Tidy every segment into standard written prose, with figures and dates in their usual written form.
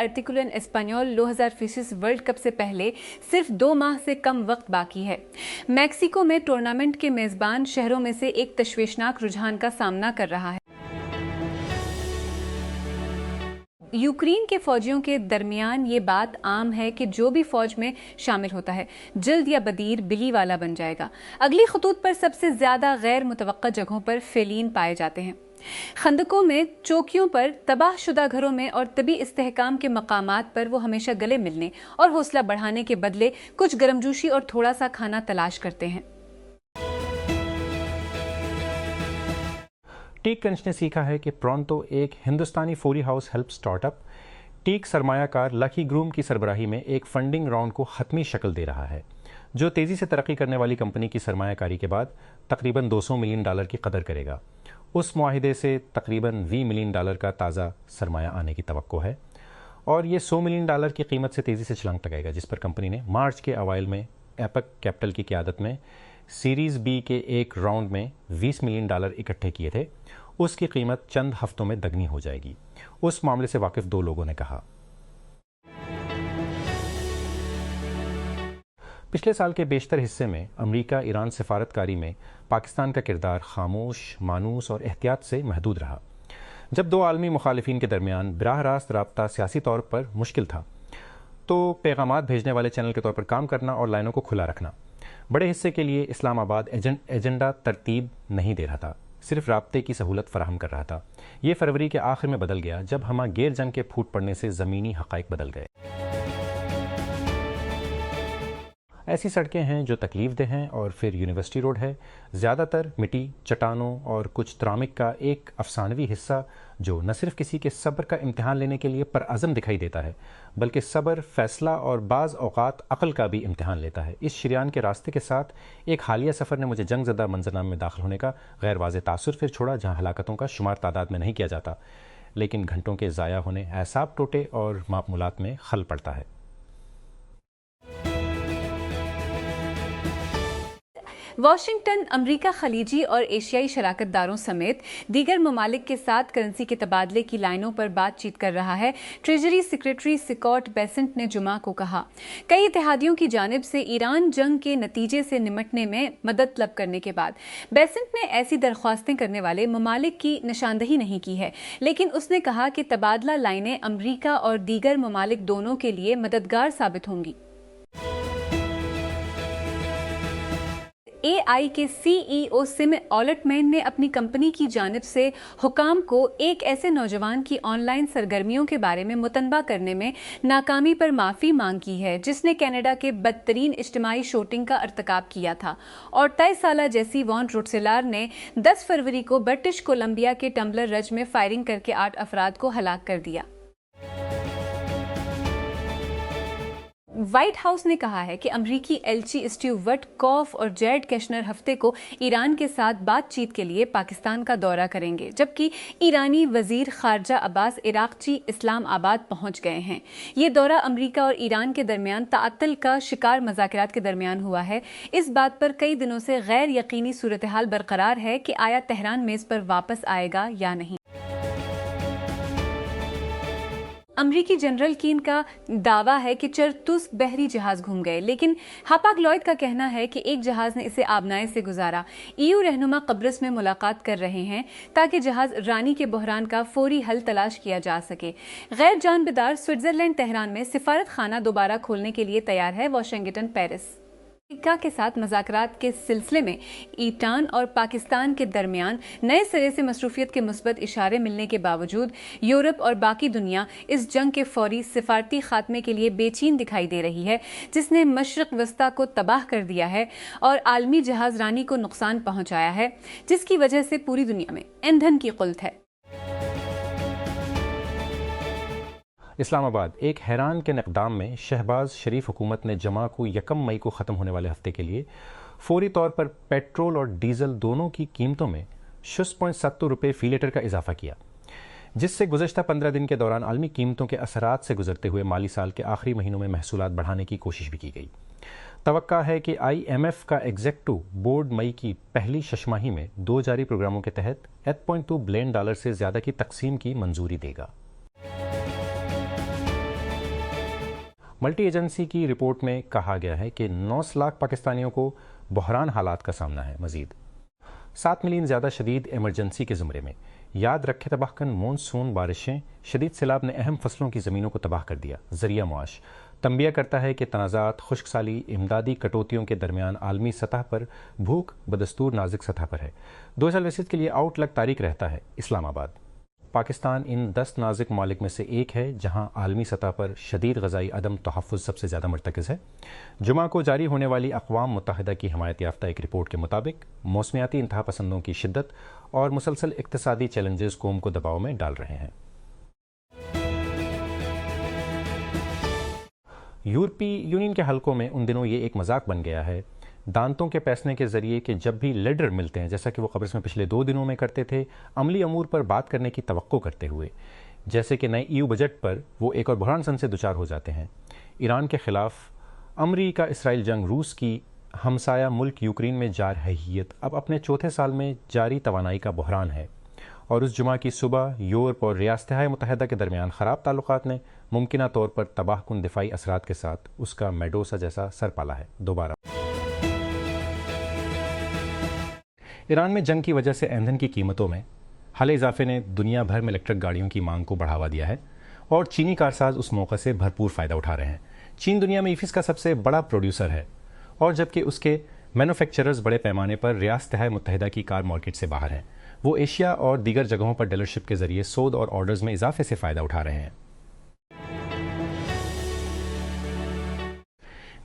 Article in اسپانیول 2026 world cup سے پہلے صرف 2 ماہ سے کم وقت باقی ہے۔ میکسیکو میں ٹورنامنٹ کے میزبان شہروں میں سے ایک تشویشناک رجحان کا سامنا کر رہا ہے۔ یوکرین کے فوجیوں کے درمیان یہ بات عام ہے کہ جو بھی فوج میں شامل ہوتا ہے جلد یا بدیر بلی والا بن جائے گا۔ اگلی خطوط پر سب سے زیادہ غیر متوقع جگہوں پر فیلین پائے جاتے ہیں، خندقوں میں، چوکیوں پر، تباہ شدہ گھروں میں اور طبی استحکام کے مقامات پر وہ ہمیشہ گلے ملنے اور حوصلہ بڑھانے کے بدلے کچھ گرمجوشی اور تھوڑا سا کھانا تلاش کرتے ہیں۔ ٹیک کرنچ نے سیکھا ہے کہ پرونٹو ایک ہندوستانی فوری ہاؤس ہیلپ سٹارٹ اپ ٹیک سرمایہ کار لکی گروم کی سربراہی میں ایک فنڈنگ راؤنڈ کو حتمی شکل دے رہا ہے، جو تیزی سے ترقی کرنے والی کمپنی کی سرمایہ کاری کے بعد تقریباً $200 ملین کی قدر کرے گا۔ اس معاہدے سے تقریباً $20 ملین کا تازہ سرمایہ آنے کی توقع ہے اور یہ $100 ملین کی قیمت سے تیزی سے چھلانگ لگائے گا، جس پر کمپنی نے مارچ کے اوائل میں ایپک کیپٹل کی قیادت میں سیریز بی کے ایک راؤنڈ میں $20 ملین اکٹھے کیے تھے۔ اس کی قیمت چند ہفتوں میں دگنی ہو جائے گی، اس معاملے سے واقف 2 لوگوں نے کہا۔ پچھلے سال کے بیشتر حصے میں امریکہ ایران سفارتکاری میں پاکستان کا کردار خاموش، مانوس اور احتیاط سے محدود رہا۔ جب 2 عالمی مخالفین کے درمیان براہ راست رابطہ سیاسی طور پر مشکل تھا تو پیغامات بھیجنے والے چینل کے طور پر کام کرنا اور لائنوں کو کھلا رکھنا بڑے حصے کے لیے اسلام آباد ایجنڈا ترتیب نہیں دے رہا تھا، صرف رابطے کی سہولت فراہم کر رہا تھا۔ یہ فروری کے آخر میں بدل گیا جب ہمہ گیر جنگ کے پھوٹ پڑنے سے زمینی حقائق بدل گئے۔ ایسی سڑکیں ہیں جو تکلیف دہ ہیں اور پھر یونیورسٹی روڈ ہے، زیادہ تر مٹی، چٹانوں اور کچھ ترامک کا ایک افسانوی حصہ جو نہ صرف کسی کے صبر کا امتحان لینے کے لیے پرعزم دکھائی دیتا ہے بلکہ صبر، فیصلہ اور بعض اوقات عقل کا بھی امتحان لیتا ہے۔ اس شریان کے راستے کے ساتھ ایک حالیہ سفر نے مجھے جنگ زدہ منظرنامے میں داخل ہونے کا غیر واضح تاثر پھر چھوڑا، جہاں ہلاکتوں کا شمار تعداد میں نہیں کیا جاتا لیکن گھنٹوں کے ضائع ہونے، اعصاب ٹوٹے اور معمولات میں خلل پڑتا ہے۔ واشنگٹن امریکہ خلیجی اور ایشیائی شراکت داروں سمیت دیگر ممالک کے ساتھ کرنسی کے تبادلے کی لائنوں پر بات چیت کر رہا ہے، ٹریجری سیکریٹری سکاٹ بیسنٹ نے جمعہ کو کہا۔ کئی اتحادیوں کی جانب سے ایران جنگ کے نتیجے سے نمٹنے میں مدد طلب کرنے کے بعد بیسنٹ نے ایسی درخواستیں کرنے والے ممالک کی نشاندہی نہیں کی ہے، لیکن اس نے کہا کہ تبادلہ لائنیں امریکہ اور دیگر ممالک دونوں کے لیے مددگار ثابت ہوں گی۔ اے آئی کے سی ای او سم آلٹمین نے اپنی کمپنی کی جانب سے حکام کو ایک ایسے نوجوان کی آن لائن سرگرمیوں کے بارے میں متنبہ کرنے میں ناکامی پر معافی مانگ کی ہے، جس نے کینیڈا کے بدترین اجتماعی شوٹنگ کا ارتکاب کیا تھا، اور 23 سالہ جیسی وان روٹسیلار نے 10 فروری کو برٹش کولمبیا کے ٹمبلر رج میں فائرنگ کر کے 8 افراد کو ہلاک کر دیا۔ وائٹ ہاؤس نے کہا ہے کہ امریکی ایلچی اسٹیو وٹ کوف اور جیرڈ کیشنر ہفتے کو ایران کے ساتھ بات چیت کے لیے پاکستان کا دورہ کریں گے، جبکہ ایرانی وزیر خارجہ عباس عراقچی اسلام آباد پہنچ گئے ہیں۔ یہ دورہ امریکہ اور ایران کے درمیان تعطل کا شکار مذاکرات کے درمیان ہوا ہے۔ اس بات پر کئی دنوں سے غیر یقینی صورتحال برقرار ہے کہ آیا تہران میز پر واپس آئے گا یا نہیں۔ امریکی جنرل کین کا دعویٰ ہے کہ چرتوسک بحری جہاز گھوم گئے، لیکن ہاپاگ لوئڈ کا کہنا ہے کہ ایک جہاز نے اسے آبنائے سے گزارا۔ رہنما قبرص میں ملاقات کر رہے ہیں تاکہ جہاز رانی کے بحران کا فوری حل تلاش کیا جا سکے۔ غیر جانبدار سوئٹزرلینڈ تہران میں سفارت خانہ دوبارہ کھولنے کے لیے تیار ہے۔ واشنگٹن پیرس امریکہ کے ساتھ مذاکرات کے سلسلے میں ایران اور پاکستان کے درمیان نئے سرے سے مصروفیت کے مثبت اشارے ملنے کے باوجود یورپ اور باقی دنیا اس جنگ کے فوری سفارتی خاتمے کے لیے بے چین دکھائی دے رہی ہے، جس نے مشرق وسطیٰ کو تباہ کر دیا ہے اور عالمی جہاز رانی کو نقصان پہنچایا ہے، جس کی وجہ سے پوری دنیا میں ایندھن کی قلت ہے۔ اسلام آباد ایک حیران کن اقدام میں شہباز شریف حکومت نے جمعہ کو 1 مئی کو ختم ہونے والے ہفتے کے لیے فوری طور پر پیٹرول اور ڈیزل دونوں کی قیمتوں میں 6.70 روپے فی لیٹر کا اضافہ کیا، جس سے گزشتہ 15 دن کے دوران عالمی قیمتوں کے اثرات سے گزرتے ہوئے مالی سال کے آخری مہینوں میں محصولات بڑھانے کی کوشش بھی کی گئی۔ توقع ہے کہ IMF کا ایگزیکٹو بورڈ مئی کی پہلی ششماہی میں 2 جاری پروگراموں کے تحت $8.2 بلین سے زیادہ کی تقسیم کی منظوری دے گا۔ ملٹی ایجنسی کی رپورٹ میں کہا گیا ہے کہ 9 لاکھ پاکستانیوں کو بحران حالات کا سامنا ہے. مزید 7 ملین زیادہ شدید ایمرجنسی کے زمرے میں. یاد رکھے تباہ کن مونسون بارشیں، شدید سیلاب نے اہم فصلوں کی زمینوں کو تباہ کر دیا. ذریعہ معاش تنبیہ کرتا ہے کہ تنازعات، خشک سالی، امدادی کٹوتیوں کے درمیان عالمی سطح پر بھوک بدستور نازک سطح پر ہے. 2020 کے لیے آؤٹ لک تاریخ رہتا ہے. اسلام آباد پاکستان ان 10 نازک ممالک میں سے ایک ہے جہاں عالمی سطح پر شدید غذائی عدم تحفظ سب سے زیادہ مرتکز ہے. جمعہ کو جاری ہونے والی اقوام متحدہ کی حمایت یافتہ ایک رپورٹ کے مطابق موسمیاتی انتہا پسندوں کی شدت اور مسلسل اقتصادی چیلنجز قوم کو دباؤ میں ڈال رہے ہیں. یورپی یونین کے حلقوں میں ان دنوں یہ ایک مذاق بن گیا ہے دانتوں کے پیسنے کے ذریعے کہ جب بھی لیڈر ملتے ہیں، جیسا کہ وہ قبرص میں پچھلے 2 دنوں میں کرتے تھے، عملی امور پر بات کرنے کی توقع کرتے ہوئے، جیسے کہ نئے EU بجٹ پر، وہ ایک اور بحران سن سے دوچار ہو جاتے ہیں. ایران کے خلاف امریکہ اسرائیل جنگ، روس کی ہمسایہ ملک یوکرین میں جارحیت اب اپنے 4تھے سال میں جاری توانائی کا بحران ہے. اور اس جمعہ کی صبح یورپ اور ریاستہائے متحدہ کے درمیان خراب تعلقات نے ممکنہ طور پر تباہ کن دفاعی اثرات کے ساتھ اس کا میڈوسا جیسا سر پالا ہے. دوبارہ ایران میں جنگ کی وجہ سے ایندھن کی قیمتوں میں حالیہ اضافے نے دنیا بھر میں الیکٹرک گاڑیوں کی مانگ کو بڑھاوا دیا ہے اور چینی کارساز اس موقع سے بھرپور فائدہ اٹھا رہے ہیں. چین دنیا میں ایویز کا سب سے بڑا پروڈیوسر ہے اور جبکہ اس کے مینوفیکچررز بڑے پیمانے پر ریاستہائے متحدہ کی کار مارکیٹ سے باہر ہیں، وہ ایشیا اور دیگر جگہوں پر ڈیلرشپ کے ذریعے سود اور آرڈرز میں اضافے سے فائدہ اٹھا رہے ہیں.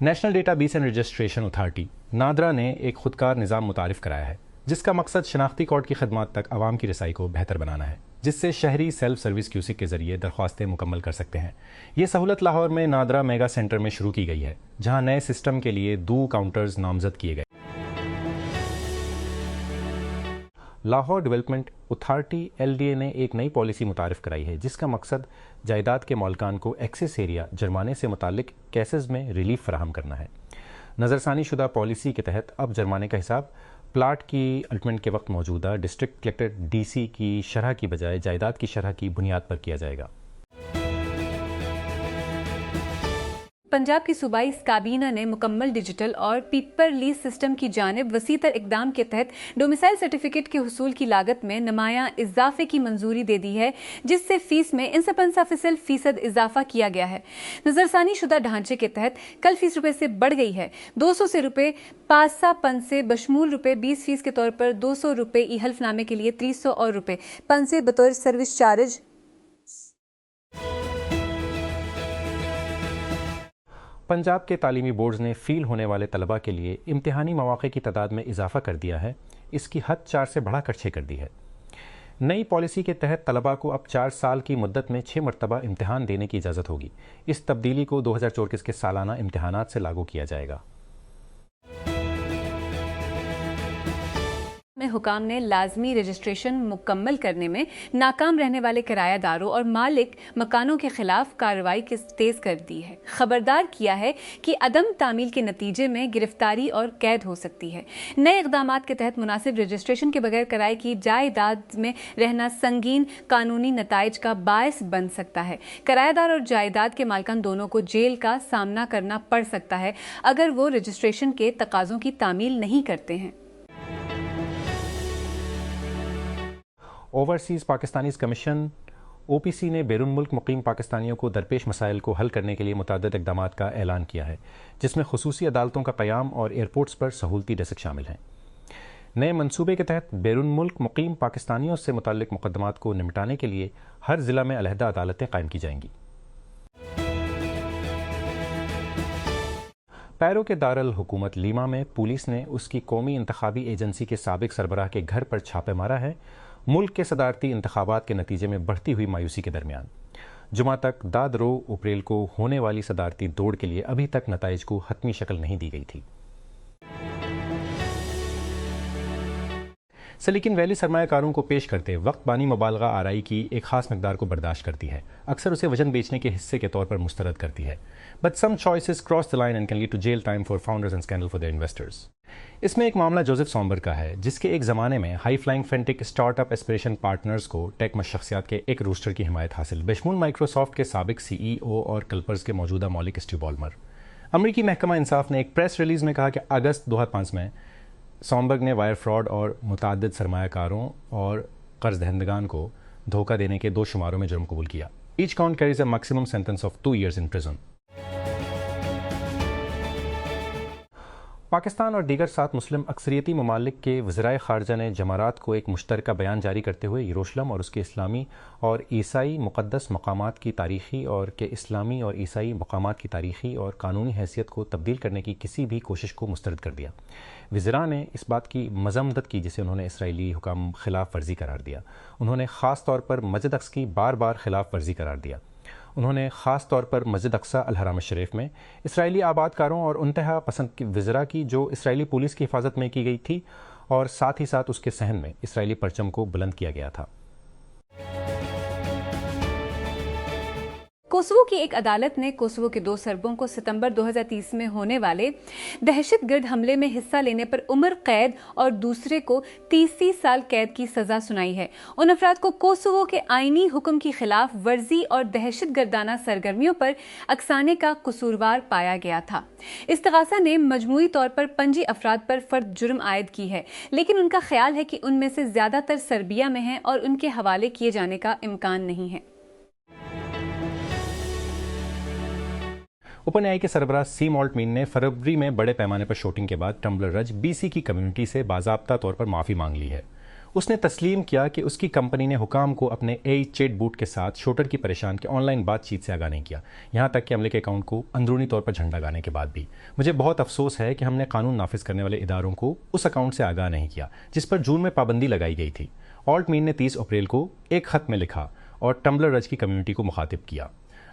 National data base and registration authority NADRA نے ایک خودکار نظام متعارف کرایا ہے جس کا مقصد شناختی کارڈ کی خدمات تک عوام کی رسائی کو بہتر بنانا ہے، جس سے شہری سیلف سروس کیوسک کے ذریعے درخواستیں مکمل کر سکتے ہیں. یہ سہولت لاہور میں نادرا میگا سینٹر میں شروع کی گئی ہے جہاں نئے سسٹم کے لیے 2 کاؤنٹرز نامزد کیے گئے. لاہور ڈیولپمنٹ اتھارٹی LDA نے ایک نئی پالیسی متعارف کرائی ہے جس کا مقصد جائیداد کے مالکان کو ایکسیس ایریا جرمانے سے متعلق کیسز میں ریلیف فراہم کرنا ہے. نظرثانی شدہ پالیسی کے تحت اب جرمانے کا حساب پلاٹ کی الٹمنٹ کے وقت موجودہ ڈسٹرکٹ کلیکٹر DC کی شرح کی بجائے جائیداد کی شرح کی بنیاد پر کیا جائے گا. پنجاب کی صوبائی کابینہ نے مکمل ڈیجیٹل اور پیپر لیز سسٹم کی جانب وسیع تر اقدام کے تحت ڈومیسائل سرٹیفکیٹ کے حصول کی لاگت میں نمایاں اضافے کی منظوری دے دی ہے، جس سے فیس میں 59% اضافہ کیا گیا ہے. نظرثانی شدہ ڈھانچے کے تحت کل فیس روپے سے بڑھ گئی ہے. 200 سے روپے پاسا پن سے بشمول روپے 20% کے طور پر 200 روپے ای حلف نامے کے لیے 300 اور روپے پن سے بطور سروس چارج. پنجاب کے تعلیمی بورڈز نے فیل ہونے والے طلباء کے لیے امتحانی مواقع کی تعداد میں اضافہ کر دیا ہے. اس کی حد 4 سے بڑھا کر 6 کر دی ہے. نئی پالیسی کے تحت طلباء کو اب 4 سال کی مدت میں 6 مرتبہ امتحان دینے کی اجازت ہوگی. اس تبدیلی کو 2024 کے سالانہ امتحانات سے لاگو کیا جائے گا. میں حکام نے لازمی رجسٹریشن مکمل کرنے میں ناکام رہنے والے کرایہ داروں اور مالک مکانوں کے خلاف کارروائی تیز کر دی ہے. خبردار کیا ہے کہ عدم تعمیل کے نتیجے میں گرفتاری اور قید ہو سکتی ہے. نئے اقدامات کے تحت مناسب رجسٹریشن کے بغیر کرائے کی جائیداد میں رہنا سنگین قانونی نتائج کا باعث بن سکتا ہے. کرایہ دار اور جائیداد کے مالکان دونوں کو جیل کا سامنا کرنا پڑ سکتا ہے اگر وہ رجسٹریشن کے تقاضوں کی تعمیل نہیں کرتے ہیں. اوورسیز پاکستانیز کمیشن OPC نے بیرون ملک مقیم پاکستانیوں کو درپیش مسائل کو حل کرنے کے لیے متعدد اقدامات کا اعلان کیا ہے، جس میں خصوصی عدالتوں کا قیام اور ایئرپورٹس پر سہولتی ڈیسک شامل ہیں. نئے منصوبے کے تحت بیرون ملک مقیم پاکستانیوں سے متعلق مقدمات کو نمٹانے کے لیے ہر ضلع میں علیحدہ عدالتیں قائم کی جائیں گی. پیرو کے دارالحکومت لیما میں پولیس نے اس کی قومی انتخابی ایجنسی کے سابق سربراہ کے گھر پر چھاپے مارا ہے، ملک کے صدارتی انتخابات کے نتیجے میں بڑھتی ہوئی مایوسی کے درمیان. جمعہ تک داد رو اپریل کو ہونے والی صدارتی دوڑ کے لیے ابھی تک نتائج کو حتمی شکل نہیں دی گئی تھی. سلیکن ویلی سرمایہ کاروں کو پیش کرتے وقت بانی مبالغہ آرائی کی ایک خاص مقدار کو برداشت کرتی ہے، اکثر اسے وزن بیچنے کے حصے کے طور پر مسترد کرتی ہے. but some choices cross the line and can lead to jail time for founders and scandal for their investors. اس میں ایک معاملہ جوزف سومبر کا ہے، جس کے ایک زمانے میں high flying fintech start up Aspiration Partners کو ٹیک شخصیات کے ایک روسٹر کی حمایت حاصل، بشمول مائکروسافٹ کے سابق سی ای او اور کلپرز کے موجودہ مالک اسٹیو بالمر۔ امریکی محکمہ انصاف نے ایک پریس ریلیز میں کہا کہ اگست 2005 میں سومبرگ نے وائر فراڈ اور متعدد سرمایہ کاروں اور قرض دہندگان کو دھوکہ دینے کے 2 شماروں میں جرم قبول کیا۔ Each count carries a maximum sentence of 2 years in prison۔ Pakistan اور دیگر 7 مسلم اکثریتی ممالک کے وزرائے خارجہ نے جمعرات کو ایک مشترکہ بیان جاری کرتے ہوئے یروشلم اور اس کے اسلامی اور عیسائی مقدس مقامات کی تاریخی اور قانونی حیثیت کو تبدیل کرنے کی کسی بھی کوشش کو مسترد کر دیا۔ وزراء نے اس بات کی مذمت کی جسے انہوں نے اسرائیلی حکام خلاف ورزی قرار دیا۔ انہوں نے خاص طور پر مسجد اقصی کی بار بار خلاف ورزی قرار دیا۔ انہوں نے خاص طور پر مسجد اقصی الحرام الشریف میں اسرائیلی آباد کاروں اور انتہا پسند وزراء کی جو اسرائیلی پولیس کی حفاظت میں کی گئی تھی اور ساتھ ہی ساتھ اس کے صحن میں اسرائیلی پرچم کو بلند کیا گیا تھا۔ کوسوو کی ایک عدالت نے کوسوو کے 2 سربوں کو ستمبر 2030 میں ہونے والے دہشت گرد حملے میں حصہ لینے پر عمر قید اور دوسرے کو 30 سال قید کی سزا سنائی ہے۔ ان افراد کو کوسوو کے آئینی حکم کی خلاف ورزی اور دہشت گردانہ سرگرمیوں پر اکسانے کا قصوروار پایا گیا تھا۔ استغاثہ نے مجموعی طور پر 25 افراد پر فرد جرم عائد کی ہے، لیکن ان کا خیال ہے کہ ان میں سے زیادہ تر سربیا میں ہیں اور ان کے حوالے کیے جانے کا امکان نہیں ہے۔ اوپن اے آئی کے سربراہ سیم آلٹمین نے فروری میں بڑے پیمانے پر شوٹنگ کے بعد ٹمبلر رج بی سی کی کمیونٹی سے باضابطہ طور پر معافی مانگ لی ہے۔ اس نے تسلیم کیا کہ اس کی کمپنی نے حکام کو اپنے اے چیٹ بوٹ کے ساتھ شوٹر کی پریشان کے آن لائن بات چیت سے آگاہ نہیں کیا، یہاں تک کہ عملے کے اکاؤنٹ کو اندرونی طور پر جھنڈا گانے کے بعد بھی۔ مجھے بہت افسوس ہے کہ ہم نے قانون نافذ کرنے والے اداروں کو اس اکاؤنٹ سے آگاہ نہیں کیا جس پر جون میں پابندی لگائی گئی تھی۔ آلٹمین نے 30 اپریل کو ایک خط میں لکھا اور ٹمبلر رج کی کمیونٹی کو مخاطب کیا۔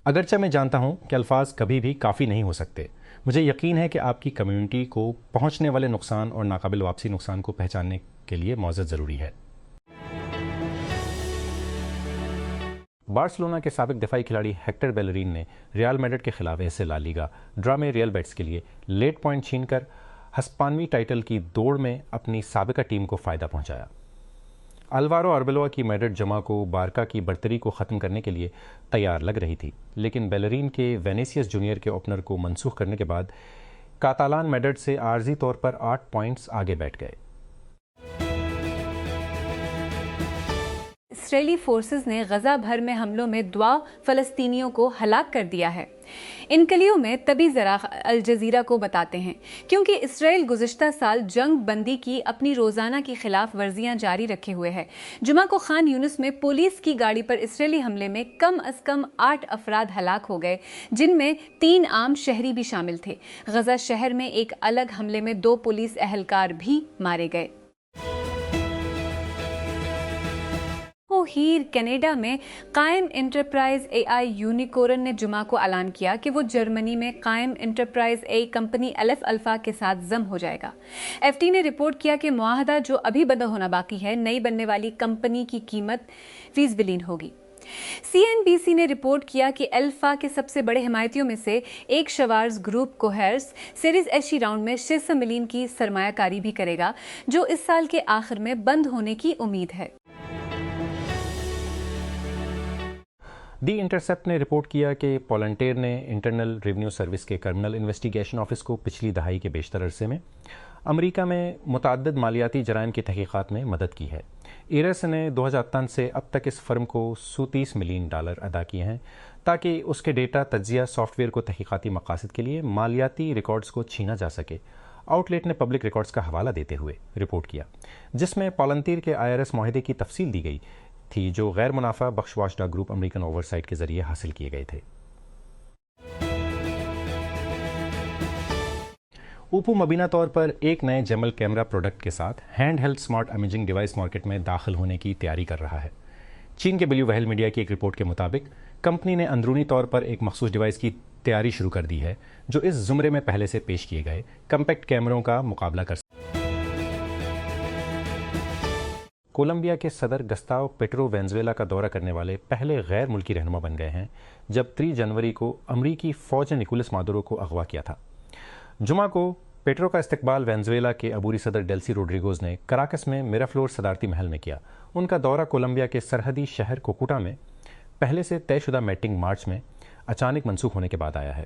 اگرچہ میں جانتا ہوں کہ الفاظ کبھی بھی کافی نہیں ہو سکتے، مجھے یقین ہے کہ آپ کی کمیونٹی کو پہنچنے والے نقصان اور ناقابل واپسی نقصان کو پہچاننے کے لیے معزز ضروری ہے۔ بارسلونا کے سابق دفاعی کھلاڑی ہیکٹر بیلرین نے ریال میڈرڈ کے خلاف ایسے لا لیگا ڈرا میں ریئل بیٹس کے لیے لیٹ پوائنٹ چھین کر ہسپانوی ٹائٹل کی دوڑ میں اپنی سابقہ ٹیم کو فائدہ پہنچایا۔ الوارو اربلوا کی میڈرڈ جمعہ کو بارکا کی برتری کو ختم کرنے کے لیے تیار لگ رہی تھی، لیکن بیلرین کے وینیسیس جونیئر کے اوپنر کو منسوخ کرنے کے بعد کاتالان میڈرڈ سے عارضی طور پر 8 پوائنٹس آگے بیٹھ گئے۔ اسرائیلی فورسز نے غزہ بھر میں حملوں میں 2 فلسطینیوں کو ہلاک کر دیا ہے۔ ان کلیوں میں طبی ذرائع الجزیرہ کو بتاتے ہیں کیونکہ اسرائیل گزشتہ سال جنگ بندی کی اپنی روزانہ کی خلاف ورزیاں جاری رکھے ہوئے ہے۔ جمعہ کو خان یونس میں پولیس کی گاڑی پر اسرائیلی حملے میں کم از کم 8 افراد ہلاک ہو گئے، جن میں 3 عام شہری بھی شامل تھے۔ غزہ شہر میں ایک الگ حملے میں 2 پولیس اہلکار بھی مارے گئے۔ کینیڈا میں قائم انٹرپرائز اے آئی یونیکورن نے جمعہ کو اعلان کیا کہ وہ جرمنی میں قائم انٹرپرائز اے کمپنی الف الفا کے ساتھ ضم ہو جائے گا۔ ایف ٹی نے رپورٹ کیا کہ معاہدہ جو ابھی بندہ ہونا باقی ہے، نئی بننے والی کمپنی کی قیمت 20 بلین ہوگی۔ سی این بی سی نے رپورٹ کیا کہ الفا کے سب سے بڑے حمایتیوں میں سے ایک شوارز گروپ کوہرس سیریز ایشی راؤنڈ میں 600 ملین کی سرمایہ کاری بھی کرے گا، جو اس سال کے آخر میں بند ہونے کی امید ہے۔ دی انٹرسیپٹ نے رپورٹ کیا کہ پالنٹیر نے انٹرنل ریونیو سروس کے کرمنل انویسٹیگیشن آفس کو پچھلی دہائی کے بیشتر عرصے میں امریکہ میں متعدد مالیاتی جرائم کی تحقیقات میں مدد کی ہے۔ ایرس نے 2003 سے اب تک اس فرم کو $130 ملین ادا کیے ہیں تاکہ اس کے ڈیٹا تجزیہ سافٹ ویئر کو تحقیقاتی مقاصد کے لیے مالیاتی ریکارڈز کو چھینا جا سکے۔ آؤٹ لیٹ نے پبلک ریکارڈز کا حوالہ دیتے ہوئے رپورٹ کیا جس میں پالنتیر کے IRS معاہدے کی تفصیل دی گئی تھی جو غیر منافع بخش watchdog group American oversight کے ذریعے حاصل کیے گئے تھے۔ اوپو مبینہ طور پر ایک نئے جیمل کیمرہ پروڈکٹ کے ساتھ hand held smart imaging device market میں داخل ہونے کی تیاری کر رہا ہے۔ چین کے بلیو ویل میڈیا کی ایک رپورٹ کے مطابق کمپنی نے اندرونی طور پر ایک مخصوص ڈیوائس کی تیاری شروع کر دی ہے جو اس زمرے میں پہلے سے پیش کیے گئے کمپیکٹ کیمروں کا مقابلہ کر سکتا ہے۔ کولمبیا کے صدر گستاو پیٹرو وینزویلا کا دورہ کرنے والے پہلے غیر ملکی رہنما بن گئے ہیں، جب 3 جنوری کو امریکی فوج نے نکولس مادورو کو اغوا کیا تھا۔ جمعہ کو پیٹرو کا استقبال وینزویلا کے عبوری صدر ڈیلسی روڈریگوز نے کراکس میں میرافلور صدارتی محل میں کیا۔ ان کا دورہ کولمبیا کے سرحدی شہر کوکوٹا میں پہلے سے طے شدہ میٹنگ مارچ میں اچانک منسوخ ہونے کے بعد آیا ہے۔